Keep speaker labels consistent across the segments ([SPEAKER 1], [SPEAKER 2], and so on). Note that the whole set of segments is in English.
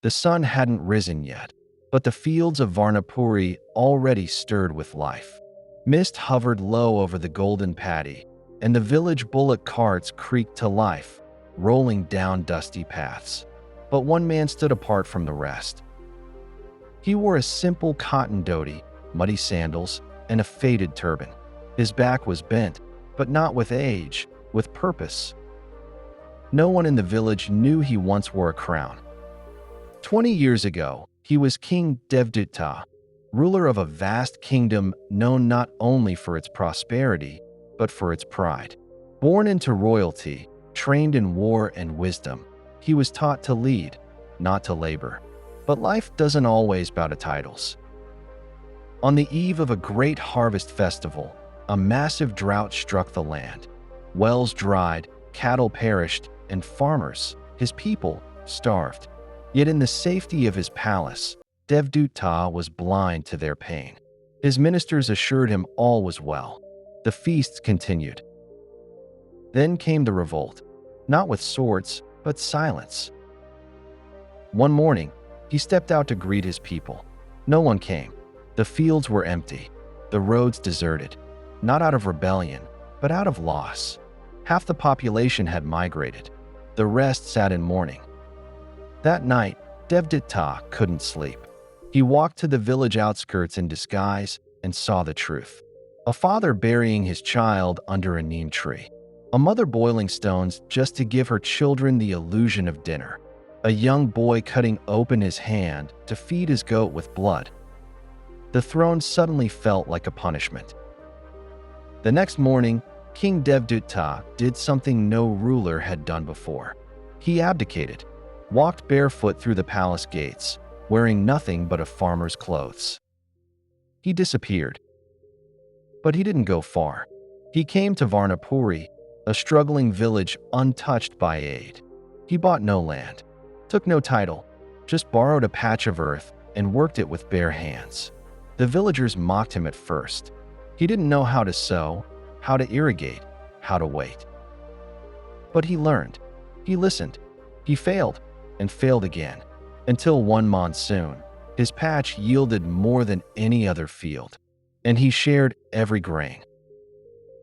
[SPEAKER 1] The sun hadn't risen yet, but the fields of Varnapuri already stirred with life. Mist hovered low over the golden paddy, and the village bullock carts creaked to life, rolling down dusty paths. But one man stood apart from the rest. He wore a simple cotton dhoti, muddy sandals, and a faded turban. His back was bent, but not with age, with purpose. No one in the village knew he once wore a crown. 20 years ago, he was King Devduta, ruler of a vast kingdom known not only for its prosperity, but for its pride. Born into royalty, trained in war and wisdom, he was taught to lead, not to labor. But life doesn't always bow to titles. On the eve of a great harvest festival, a massive drought struck the land. Wells dried, cattle perished, and farmers, his people, starved. Yet in the safety of his palace, Devduta was blind to their pain. His ministers assured him all was well. The feasts continued. Then came the revolt, not with swords, but silence. One morning, he stepped out to greet his people. No one came. The fields were empty, the roads deserted, not out of rebellion, but out of loss. Half the population had migrated. The rest sat in mourning. That night, Devduta couldn't sleep. He walked to the village outskirts in disguise and saw the truth. A father burying his child under a neem tree. A mother boiling stones just to give her children the illusion of dinner. A young boy cutting open his hand to feed his goat with blood. The throne suddenly felt like a punishment. The next morning, King Devduta did something no ruler had done before. He abdicated, walked barefoot through the palace gates, wearing nothing but a farmer's clothes. He disappeared. But he didn't go far. He came to Varnapuri, a struggling village untouched by aid. He bought no land, took no title, just borrowed a patch of earth and worked it with bare hands. The villagers mocked him at first. He didn't know how to sow, how to irrigate, how to wait. But he learned. He listened. He failed and failed again, until one monsoon, his patch yielded more than any other field, and he shared every grain.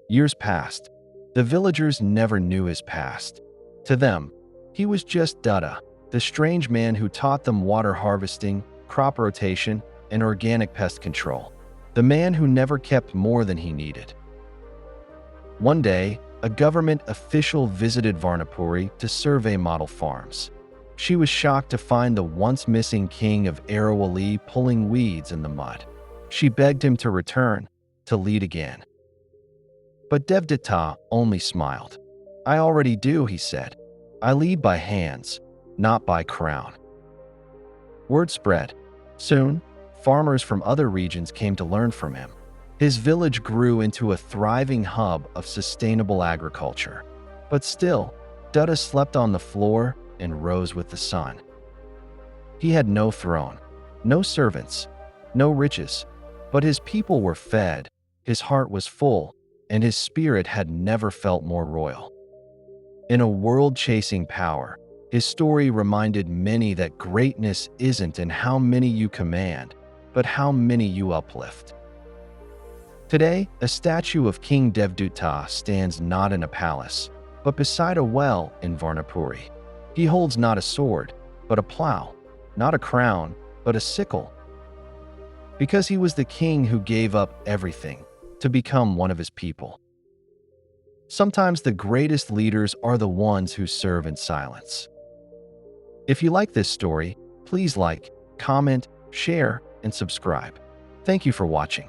[SPEAKER 1] Years passed. The villagers never knew his past. To them, he was just Dutta, the strange man who taught them water harvesting, crop rotation, and organic pest control. The man who never kept more than he needed. One day, a government official visited Varnapuri to survey model farms. She was shocked to find the once missing king of Arawali pulling weeds in the mud. She begged him to return, to lead again. But Devduta only smiled. "I already do," he said. "I lead by hands, not by crown." Word spread. Soon, farmers from other regions came to learn from him. His village grew into a thriving hub of sustainable agriculture. But still, Dutta slept on the floor and rose with the sun. He had no throne, no servants, no riches, but his people were fed, his heart was full, and his spirit had never felt more royal. In a world chasing power, his story reminded many that greatness isn't in how many you command, but how many you uplift. Today, a statue of King Devduta stands not in a palace, but beside a well in Varnapuri. He holds not a sword, but a plow, not a crown, but a sickle. Because he was the king who gave up everything to become one of his people. Sometimes the greatest leaders are the ones who serve in silence. If you like this story, please like, comment, share, and subscribe. Thank you for watching.